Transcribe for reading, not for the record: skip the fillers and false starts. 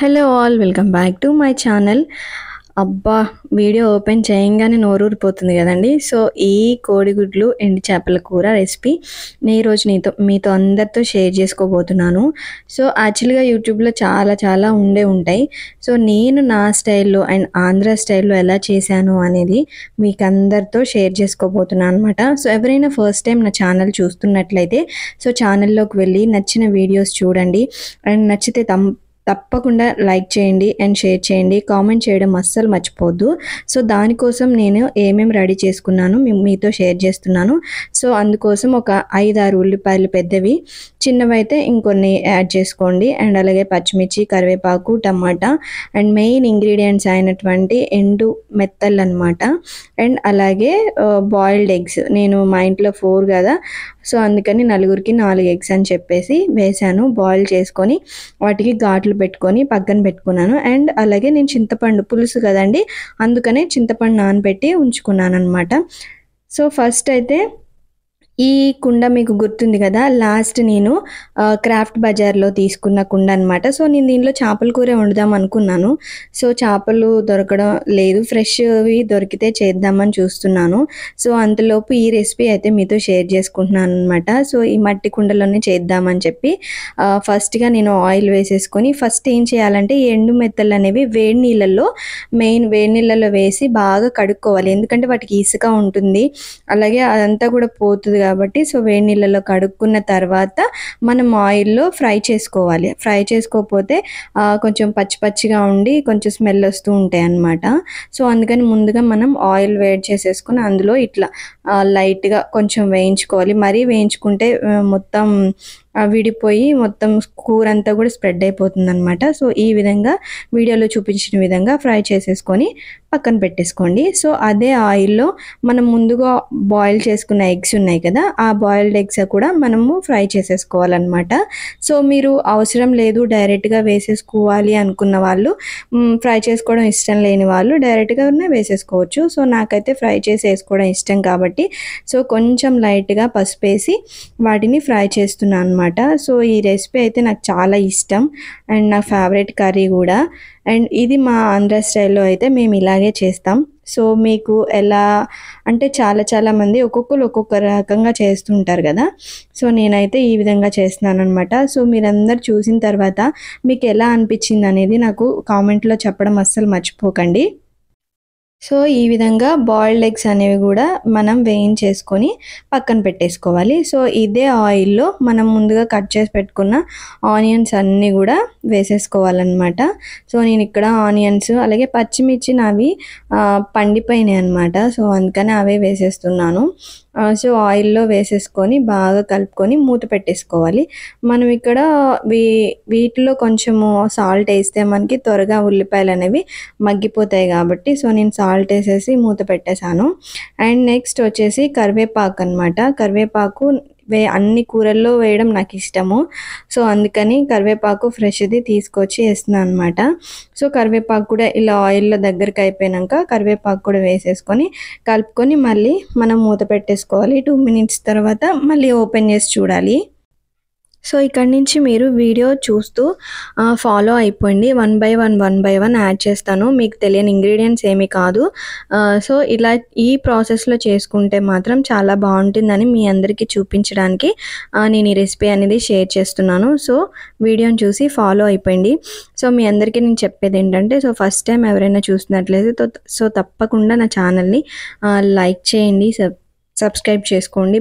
Hello all welcome back to my channel. అబ్బా! Video open చేయంగానే నోరూరిపోతుంది కదండీ. సో ఈ కోడిగుడ్లు ఎండు చేపల కూర రెసిపీ నేను ఈరోజు మీతో అందరితో షేర్ చేసుకోబోతున్నాను. సో యాక్చువల్గా యూట్యూబ్లో చాలా ఉంటాయి. సో నేను నా స్టైల్లో అండ్ ఆంధ్ర స్టైల్లో ఎలా చేశాను అనేది మీకు అందరితో షేర్ చేసుకోబోతున్నాను అనమాట. సో ఎవరైనా ఫస్ట్ టైం నా ఛానల్ చూస్తున్నట్లయితే సో ఛానల్లోకి వెళ్ళి నచ్చిన వీడియోస్ చూడండి. అండ్ నచ్చితే తప్పకుండా లైక్ చేయండి అండ్ షేర్ చేయండి. కామెంట్ చేయడం అస్సలు మర్చిపోవద్దు. సో దానికోసం నేను ఏమేమి రెడీ చేసుకున్నాను మీతో షేర్ చేస్తున్నాను. సో అందుకోసం ఒక 5-6 ఉల్లిపాయలు పెద్దవి, చిన్నవైతే ఇంకొన్ని యాడ్ చేసుకోండి. అండ్ అలాగే పచ్చిమిర్చి, కరివేపాకు, టమాటా అండ్ మెయిన్ ఇంగ్రీడియంట్స్ అయినటువంటి ఎండు మెత్తలు అనమాట. అండ్ అలాగే బాయిల్డ్ ఎగ్స్, నేను మా ఇంట్లో 4 కదా, సో అందుకని నలుగురికి 4 ఎగ్స్ అని చెప్పేసి వేసాను. బాయిల్ చేసుకొని వాటికి ఘాట్లు పెట్టుకొని పక్కన పెట్టుకున్నాను. అండ్ అలాగే నేను చింతపండు పులుసు కదండి, అందుకనే చింతపండు నానబెట్టి ఉంచుకున్నాను అనమాట. సో ఫస్ట్ అయితే ఈ కుండ మీకు గుర్తుంది కదా, లాస్ట్ నేను క్రాఫ్ట్ బజార్లో తీసుకున్న కుండ అనమాట. సో నేను దీనిలో చేపల కూర వండుదాం అనుకున్నాను. సో చేపలు దొరకడం లేదు, ఫ్రెష్వి దొరికితే చేద్దామని చూస్తున్నాను. సో అంతలోపు ఈ రెసిపీ అయితే మీతో షేర్ చేసుకుంటున్నాను అనమాట. సో ఈ మట్టి కుండలోనే చేద్దామని చెప్పి ఫస్ట్గా నేను ఆయిల్ వేసేసుకొని ఫస్ట్ ఏం చేయాలంటే ఈ ఎండు మెత్తలు అనేవి వేడి నీళ్ళల్లో వేసి బాగా కడుక్కోవాలి. ఎందుకంటే వాటికి ఇసుక ఉంటుంది, అలాగే అదంతా కూడా పోతుంది కాబట్టి. సో వేడి నీళ్ళలో కడుక్కున్న తర్వాత మనం ఆయిల్లో ఫ్రై చేసుకోవాలి. ఫ్రై చేసుకోకపోతే కొంచెం పచ్చిగా ఉండి కొంచెం స్మెల్ వస్తూ ఉంటాయి అన్నమాట. సో అందుకని ముందుగా మనం ఆయిల్ వేడి చేసేసుకుని అందులో ఇట్లా లైట్గా కొంచెం వేయించుకోవాలి. మరీ వేయించుకుంటే మొత్తం విడిపోయి మొత్తం కూర అంతా కూడా స్ప్రెడ్ అయిపోతుంది అనమాట. సో ఈ విధంగా వీడియోలో చూపించిన విధంగా ఫ్రై చేసేసుకొని పక్కన పెట్టేసుకోండి. సో అదే ఆయిల్లో మనం ముందుగా బాయిల్ చేసుకున్న ఎగ్స్ ఉన్నాయి కదా, ఆ బాయిల్డ్ ఎగ్స్ కూడా మనము ఫ్రై చేసేసుకోవాలన్నమాట. సో మీరు అవసరం లేదు డైరెక్ట్గా వేసేసుకోవాలి అనుకున్న వాళ్ళు, ఫ్రై చేసుకోవడం ఇష్టం లేని వాళ్ళు డైరెక్ట్గానే వేసేసుకోవచ్చు. సో నాకైతే ఫ్రై చేసి వేసుకోవడం ఇష్టం కాబట్టి సో కొంచెం లైట్గా పసుపు వేసి వాటిని ఫ్రై చేస్తున్నాను అనమాట. సో ఈ రెసిపీ అయితే నాకు చాలా ఇష్టం అండ్ నా ఫేవరెట్ కర్రీ కూడా. అండ్ ఇది మా ఆంధ్ర స్టైల్లో అయితే మేము ఇలాగే చేస్తాం. సో మీకు ఎలా అంటే చాలా మంది ఒక్కొక్కరు ఒక్కొక్క రకంగా చేస్తుంటారు కదా, సో నేనైతే ఈ విధంగా చేస్తున్నాను అనమాట. సో మీరందరూ చూసిన తర్వాత మీకు ఎలా అనిపించింది అనేది నాకు కామెంట్లో చెప్పడం అస్సలు మర్చిపోకండి. సో ఈ విధంగా బాయిల్డ్ ఎగ్స్ అనేవి కూడా మనం వేయించేసుకొని పక్కన పెట్టేసుకోవాలి. సో ఇదే ఆయిల్లో మనం ముందుగా కట్ చేసి పెట్టుకున్న ఆనియన్స్ అన్నీ కూడా వేసేసుకోవాలన్నమాట. సో నేను ఇక్కడ ఆనియన్స్ అలాగే పచ్చిమిర్చి నావి పండిపోయినాయి అనమాట. సో అందుకని అవే వేసేస్తున్నాను. సో ఆయిల్లో వేసేసుకొని బాగా కలుపుకొని మూత పెట్టేసుకోవాలి. మనం ఇక్కడ వీటిలో కొంచెము సాల్ట్ వేస్తే మనకి త్వరగా ఉల్లిపాయలు అనేవి మగ్గిపోతాయి కాబట్టి సో నేను సాల్ట్ వేసేసి మూత పెట్టేశాను. అండ్ నెక్స్ట్ వచ్చేసి కరివేపాకు అనమాట. కరివేపాకు అన్ని కూరల్లో వేయడం నాకు ఇష్టము. సో అందుకని కరివేపాకు ఫ్రెష్ది తీసుకొచ్చి వేస్తున్నాను అనమాట. సో కరివేపాకు కూడా ఇలా ఆయిల్లో దగ్గరికి అయిపోయాక కరివేపాకు కూడా వేసేసుకొని కలుపుకొని మళ్ళీ మనం మూత పెట్టేసుకోవాలి. 2 minutes తర్వాత మళ్ళీ ఓపెన్ చేసి చూడాలి. సో ఇక్కడ నుంచి మీరు వీడియో చూస్తూ ఫాలో అయిపోండి. 1 by 1 యాడ్ చేస్తాను. మీకు తెలియని ఇంగ్రీడియంట్స్ ఏమీ కాదు. సో ఇలా ఈ ప్రాసెస్లో చేసుకుంటే మాత్రం చాలా బాగుంటుందని మీ అందరికీ చూపించడానికి నేను ఈ రెసిపీ అనేది షేర్ చేస్తున్నాను. సో వీడియోని చూసి ఫాలో అయిపోండి. సో మీ అందరికీ నేను చెప్పేది ఏంటంటే సో ఫస్ట్ టైం ఎవరైనా చూస్తున్నట్లయితే సో తప్పకుండా నా ఛానల్ని లైక్ చేయండి, సబ్స్క్రైబ్ చేసుకోండి.